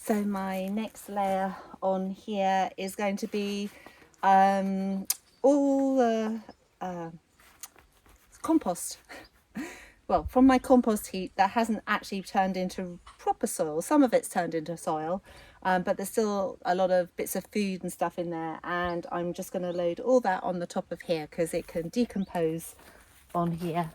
So my next layer on here is going to be all the compost. Well, from my compost heap that hasn't actually turned into proper soil. Some of it's turned into soil, but there's still a lot of bits of food and stuff in there, and I'm just going to load all that on the top of here because it can decompose on here.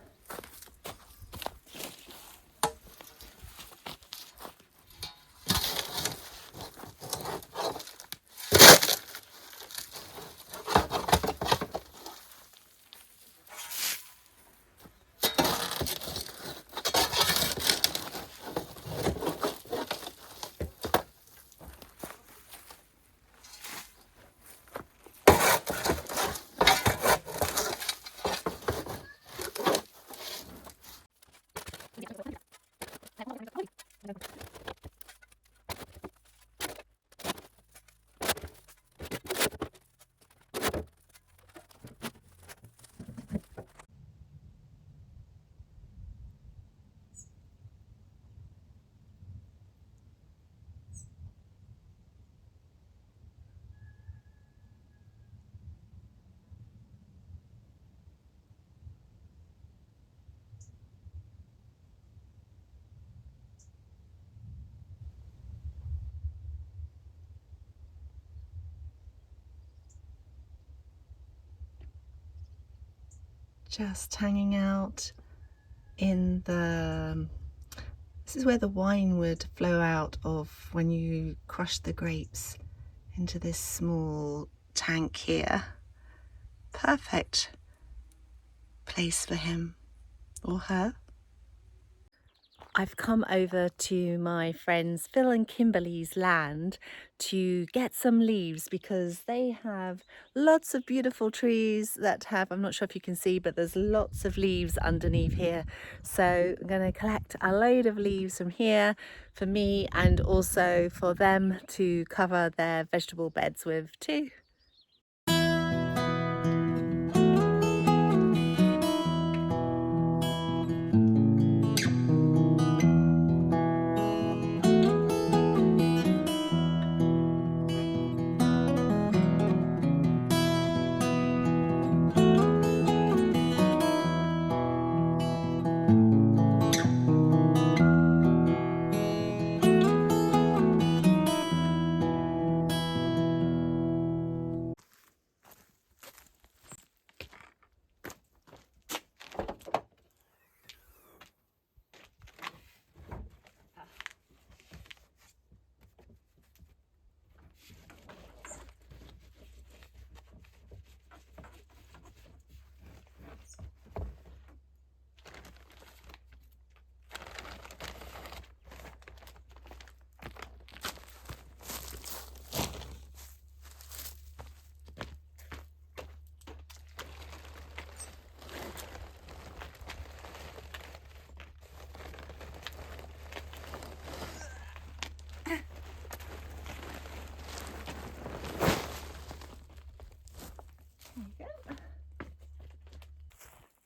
Just hanging out in the, this is where the wine would flow out of when you crush the grapes into this small tank here. Perfect place for him or her. I've come over to my friends Phil and Kimberly's land to get some leaves because they have lots of beautiful trees that have, I'm not sure if you can see, but there's lots of leaves underneath here. So I'm going to collect a load of leaves from here for me and also for them to cover their vegetable beds with too.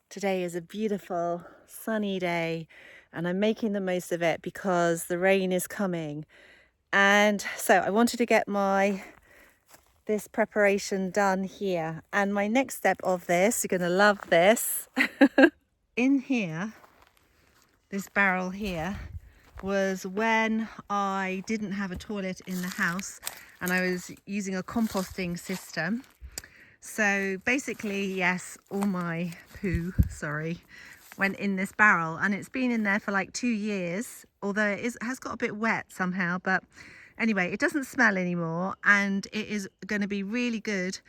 Today is a beautiful sunny day and I'm making the most of it because the rain is coming. And so I wanted to get this preparation done here. And my next step of this, you're going to love this. In here, this barrel here, was when I didn't have a toilet in the house and I was using a composting system. So basically, yes, all my poo, went in this barrel and it's been in there for like 2 years, although it has got a bit wet somehow, but anyway, it doesn't smell anymore and it is going to be really good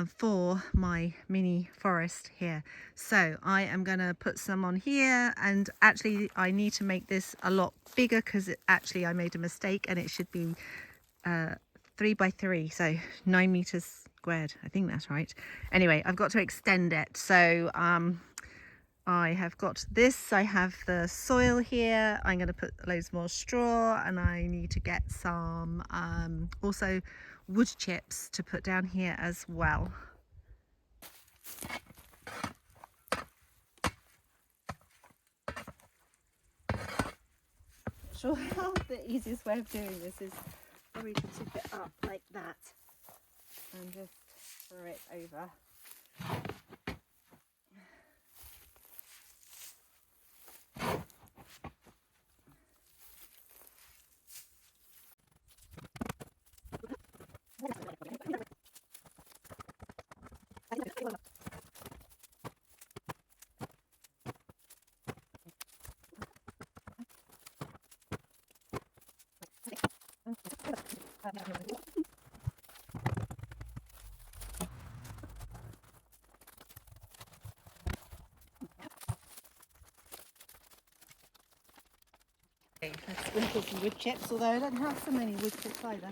for my mini forest here. So I am going to put some on here, and actually I need to make this a lot bigger because I made a mistake and it should be 3 by 3, so 9 meters squared. I think that's right. Anyway, I've got to extend it. So I have got this. I have the soil here. I'm going to put loads more straw, and I need to get some also wood chips to put down here as well. sure how the easiest way of doing this is probably to tip it up like that and just throw it over. Let's sprinkle some wood chips, although I don't have so many wood chips either.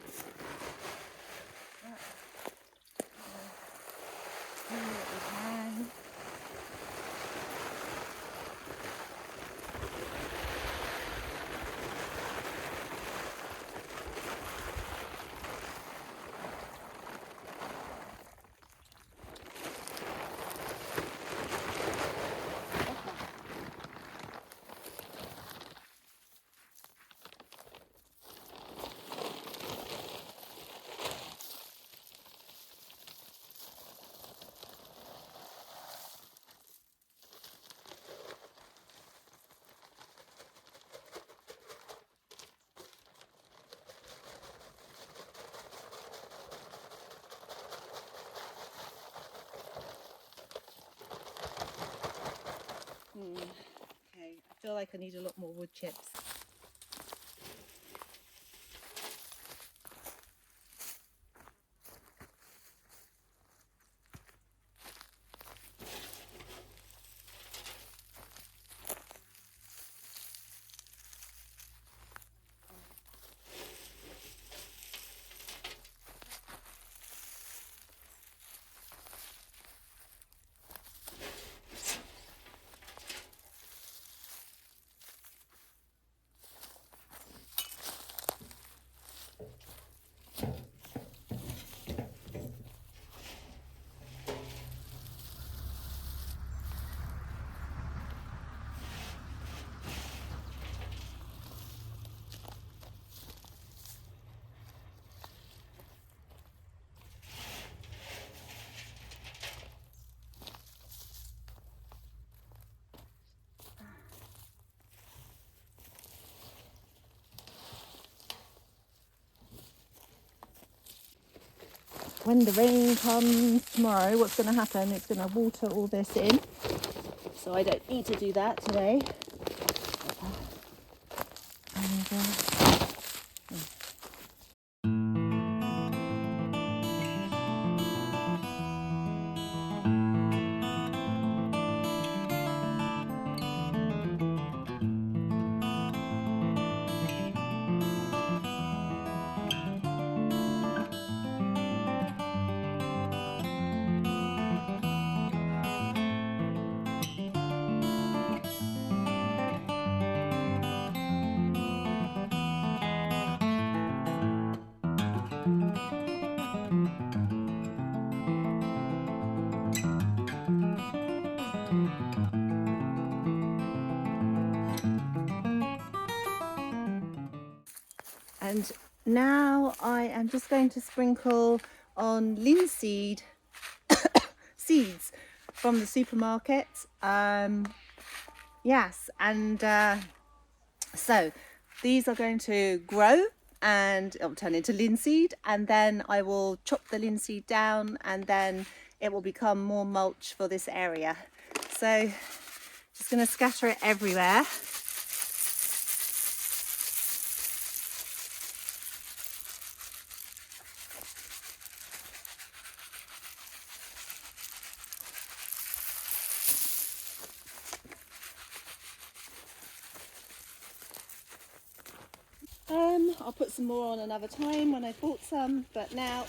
Okay, I feel like I need a lot more wood chips. When the rain comes tomorrow, what's going to happen? It's going to water all this in. So I don't need to do that today. And now I am just going to sprinkle on linseed seeds from the supermarket. Yes, and so these are going to grow and it'll turn into linseed, and then I will chop the linseed down and then it will become more mulch for this area. So just going to scatter it everywhere. I'll put some more on another time when I bought some, but now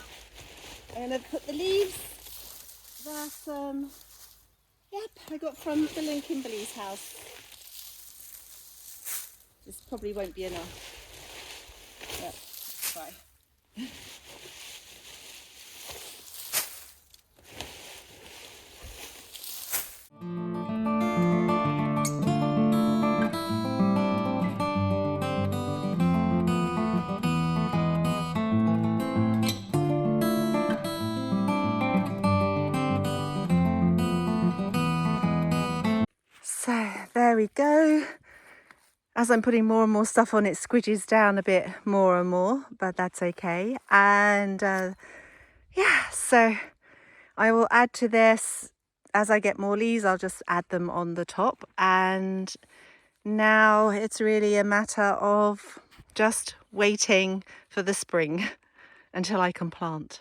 I'm going to put the leaves that I got from Bill and Kimberly's house. This probably won't be enough, but let's try. there we go. As I'm putting more and more stuff on, it squidges down a bit more and more, but that's okay. And yeah, so I will add to this as I get more leaves. I'll just add them on the top, and now it's really a matter of just waiting for the spring until I can plant.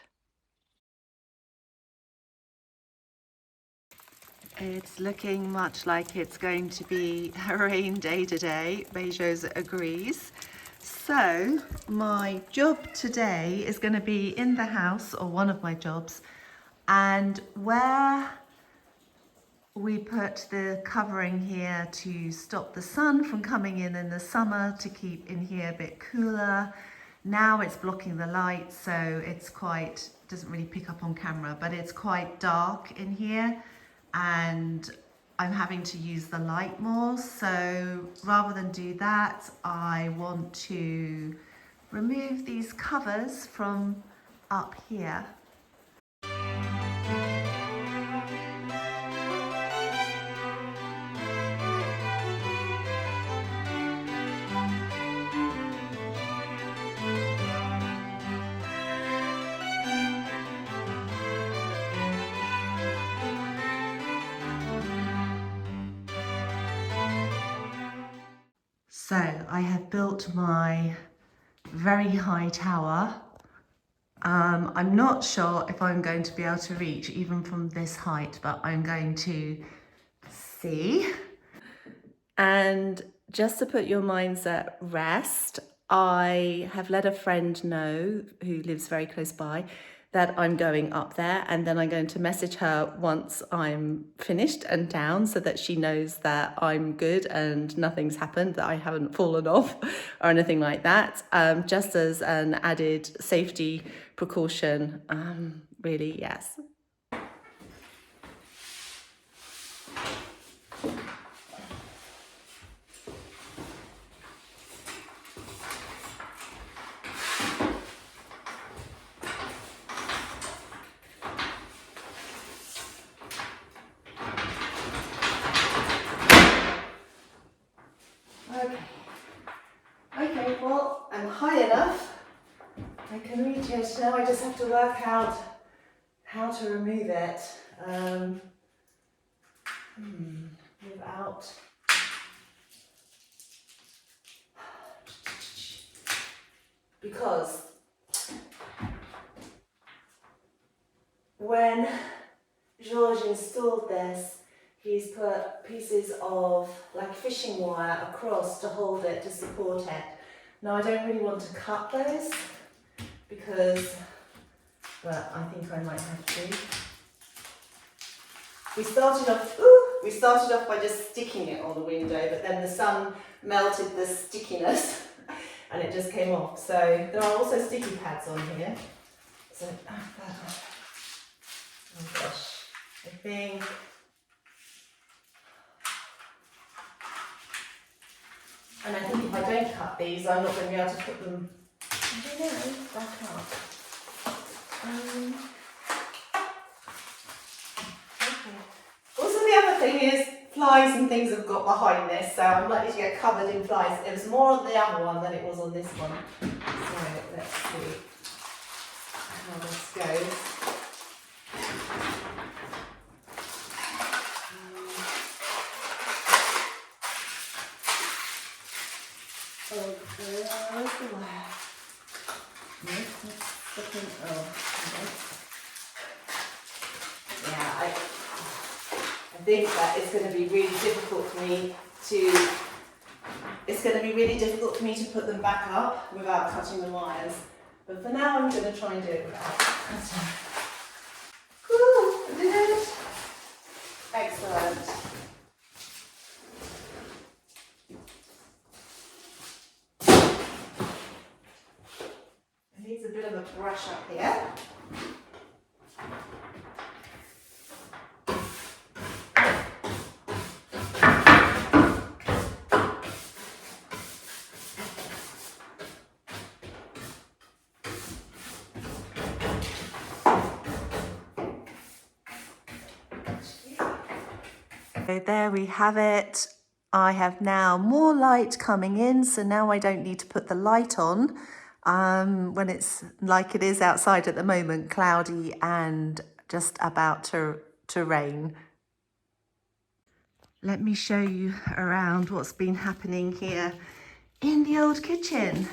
It's looking much like it's going to be a rain day today. Bejos agrees. So my job today is going to be in the house, or one of my jobs, and where we put the covering here to stop the sun from coming in the summer, to keep in here a bit cooler. Now it's blocking the light, so it's quite, doesn't really pick up on camera, but it's quite dark in here, and I'm having to use the light more. So rather than do that, I want to remove these covers from up here. So I have built my very high tower. I'm not sure if I'm going to be able to reach even from this height, but I'm going to see. And just to put your minds at rest, I have let a friend know who lives very close by that I'm going up there, and then I'm going to message her once I'm finished and down, so that she knows that I'm good and nothing's happened, that I haven't fallen off or anything like that, just as an added safety precaution, really, yes. Okay, well, I'm high enough. I can reach it. Now I just have to work out how to remove it without... Because when George installed this, he's put pieces of like fishing wire across to hold it, to support it. Now I don't really want to cut those because, but I think I might have to. We started off by just sticking it on the window, but then the sun melted the stickiness and it just came off. So there are also sticky pads on here. So, oh gosh, I think if I don't cut these, I'm not going to be able to put them, I don't know, back up. Okay. Also, the other thing is flies and things have got behind this, so I'm likely to get covered in flies. It was more on the other one than it was on this one. So let's see how this goes. Where's the wire? Yeah, I think that it's going to be really difficult for me to. It's going to be really difficult for me to put them back up without cutting the wires. But for now, I'm going to try and do it without cutting. Woo! I did it! Excellent. It needs a bit of a brush up here. So there we have it. I have now more light coming in, so now I don't need to put the light on when it's like it is outside at the moment, cloudy and just about to rain. Let me show you around what's been happening here in the old kitchen.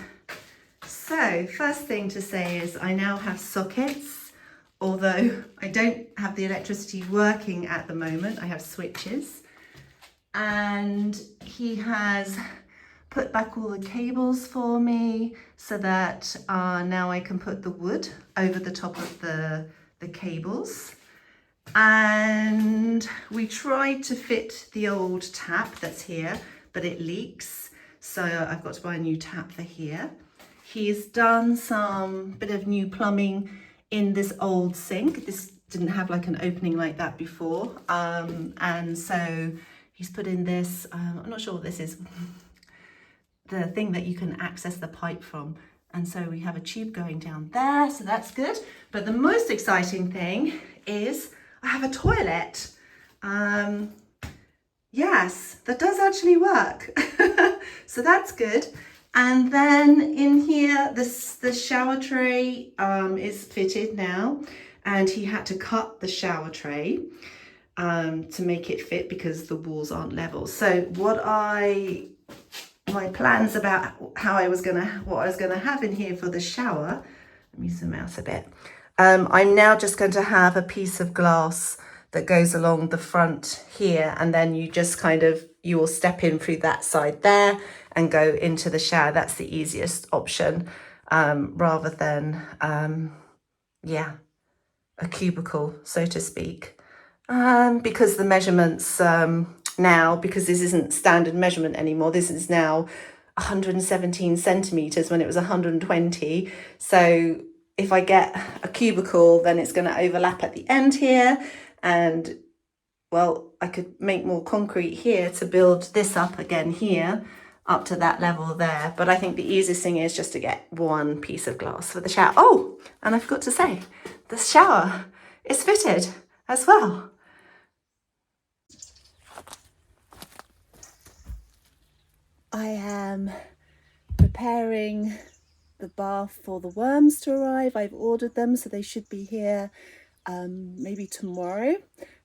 So first thing to say is I now have sockets, although I don't have the electricity working at the moment. I have switches, and he has put back all the cables for me so that now I can put the wood over the top of the cables. And we tried to fit the old tap that's here, but it leaks, so I've got to buy a new tap for here. He's done some bit of new plumbing in this old sink. This didn't have like an opening like that before, and so he's put in this, I'm not sure what this is, the thing that you can access the pipe from. And so we have a tube going down there, so that's good. But the most exciting thing is I have a toilet. Yes, that does actually work. So that's good. And then in here, the shower tray is fitted now, and he had to cut the shower tray to make it fit because the walls aren't level. So my plans about what I was gonna have in here for the shower. Let me zoom out a bit. I'm now just going to have a piece of glass that goes along the front here, and then you just you will step in through that side there and go into the shower. That's the easiest option, rather than a cubicle, so to speak, because the measurements now, because this isn't standard measurement anymore, this is now 117 centimeters when it was 120. So if I get a cubicle, then it's going to overlap at the end here, and well, I could make more concrete here to build this up again here up to that level there. But I think the easiest thing is just to get one piece of glass for the shower. Oh, and I forgot to say, the shower is fitted as well. I am preparing the bath for the worms to arrive. I've ordered them, so they should be here maybe tomorrow.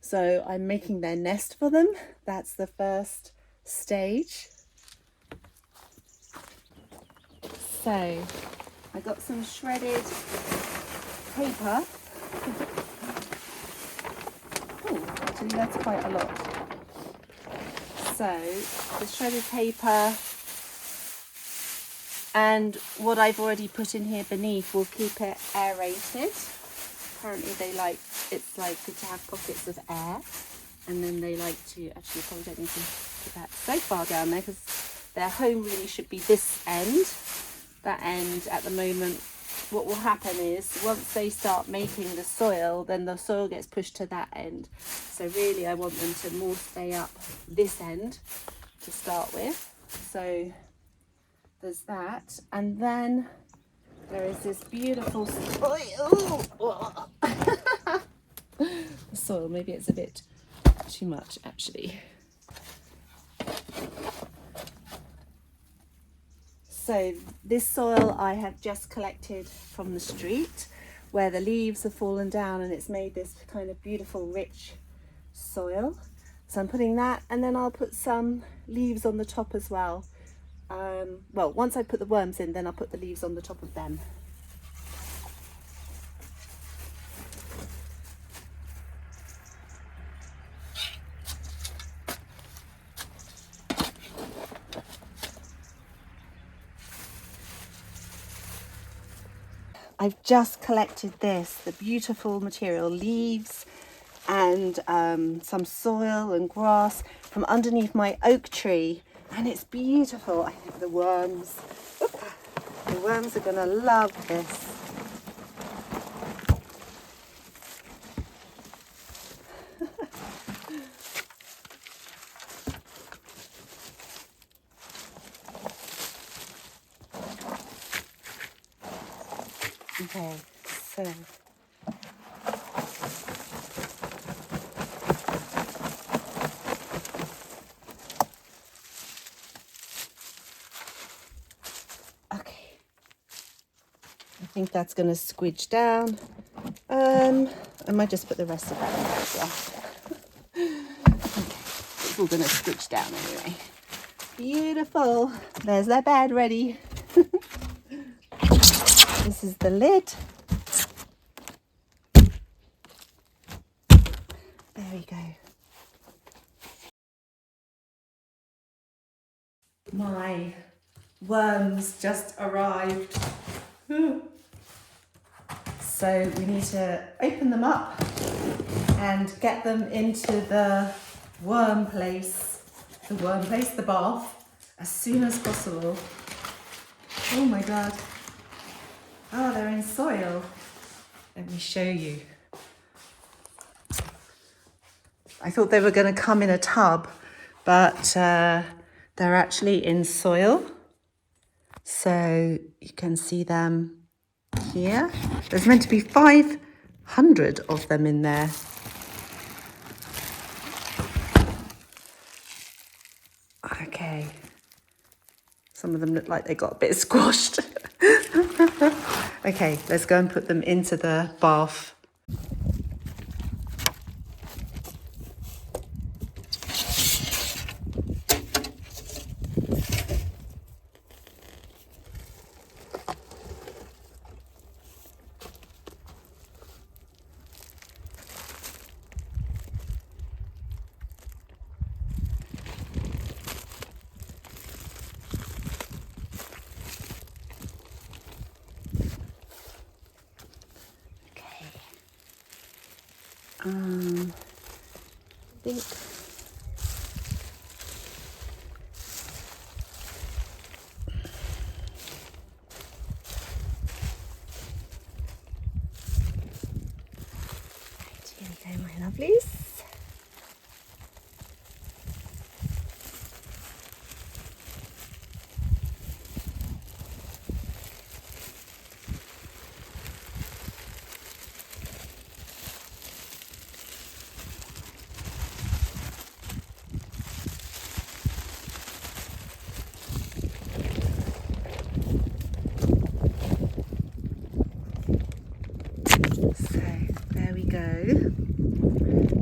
So I'm making their nest for them. That's the first stage. So I got some shredded paper. Oh, actually that's quite a lot. So the shredded paper and what I've already put in here beneath will keep it aerated. Apparently it's like good to have pockets of air, and then they like to, actually probably don't need to put that so far down there because their home really should be this end. That end at the moment, what will happen is once they start making the soil, then the soil gets pushed to that end. So really I want them to more stay up this end to start with. So there's that, and then there is this beautiful soil. The soil, maybe it's a bit too much actually. So this soil I have just collected from the street where the leaves have fallen down, and it's made this kind of beautiful rich soil. So I'm putting that, and then I'll put some leaves on the top as well. Well, once I put the worms in, then I'll put the leaves on the top of them. I've just collected this, the beautiful material, leaves and some soil and grass from underneath my oak tree, and it's beautiful. I think the worms are gonna love this. Okay, so think that's going to squidge down. I might just put the rest of that in there as well. Okay, it's all going to squidge down anyway. Beautiful. There's their bed ready. This is the lid. There we go. My worms just arrived. So we need to open them up and get them into the the bath, as soon as possible. Oh my God. Oh, they're in soil. Let me show you. I thought they were going to come in a tub, but they're actually in soil. So you can see them here. There's meant to be 500 of them in there. Okay. Some of them look like they got a bit squashed. Okay, let's go and put them into the bath. I think here we go, my lovelies.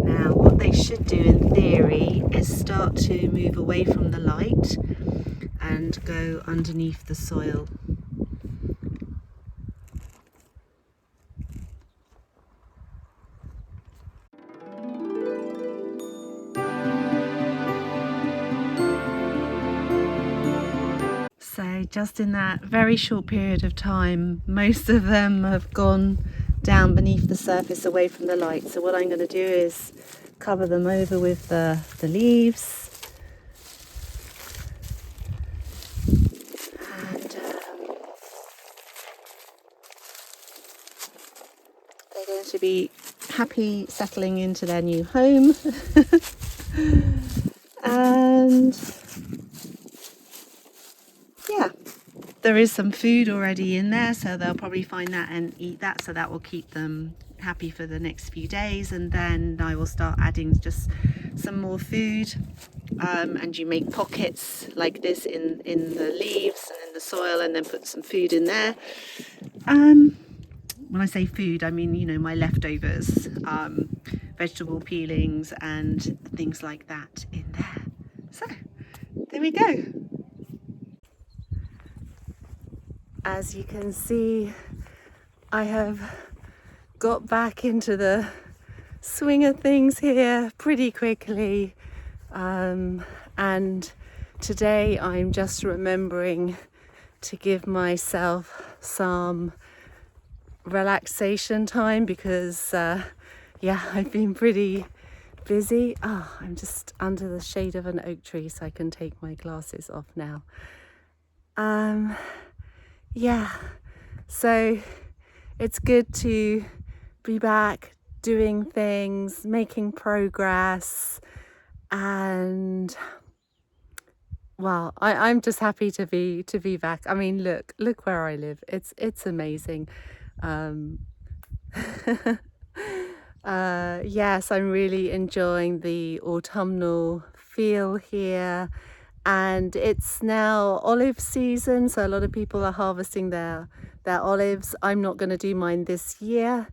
Now what they should do in theory is start to move away from the light and go underneath the soil. So just in that very short period of time, most of them have gone down beneath the surface away from the light. So what I'm going to do is cover them over with the leaves. And they're going to be happy settling into their new home. And yeah, there is some food already in there, so they'll probably find that and eat that, so that will keep them happy for the next few days. And then I will start adding just some more food, and you make pockets like this in the leaves and in the soil, and then put some food in there. When I say food, I mean, you know, my leftovers, vegetable peelings and things like that in there. So there we go. As you can see, I have got back into the swing of things here pretty quickly, and today I'm just remembering to give myself some relaxation time because yeah, I've been pretty busy. I'm just under the shade of an oak tree so I can take my glasses off now. Yeah, so it's good to be back doing things, making progress, and well, I'm just happy to be back. I mean, look where I live. It's amazing. Yes, I'm really enjoying the autumnal feel here. And it's now olive season, so a lot of people are harvesting their their olives. I'm not going to do mine this year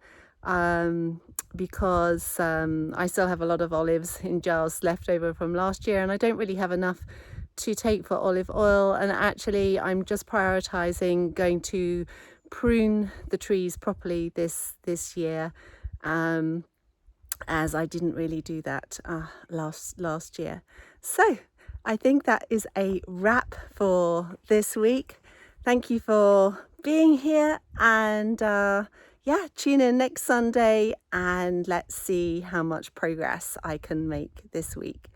because I still have a lot of olives in jars left over from last year, and I don't really have enough to take for olive oil. And actually I'm just prioritizing going to prune the trees properly this year, as I didn't really do that last year. So I think that is a wrap for this week. Thank you for being here, and yeah, tune in next Sunday and let's see how much progress I can make this week.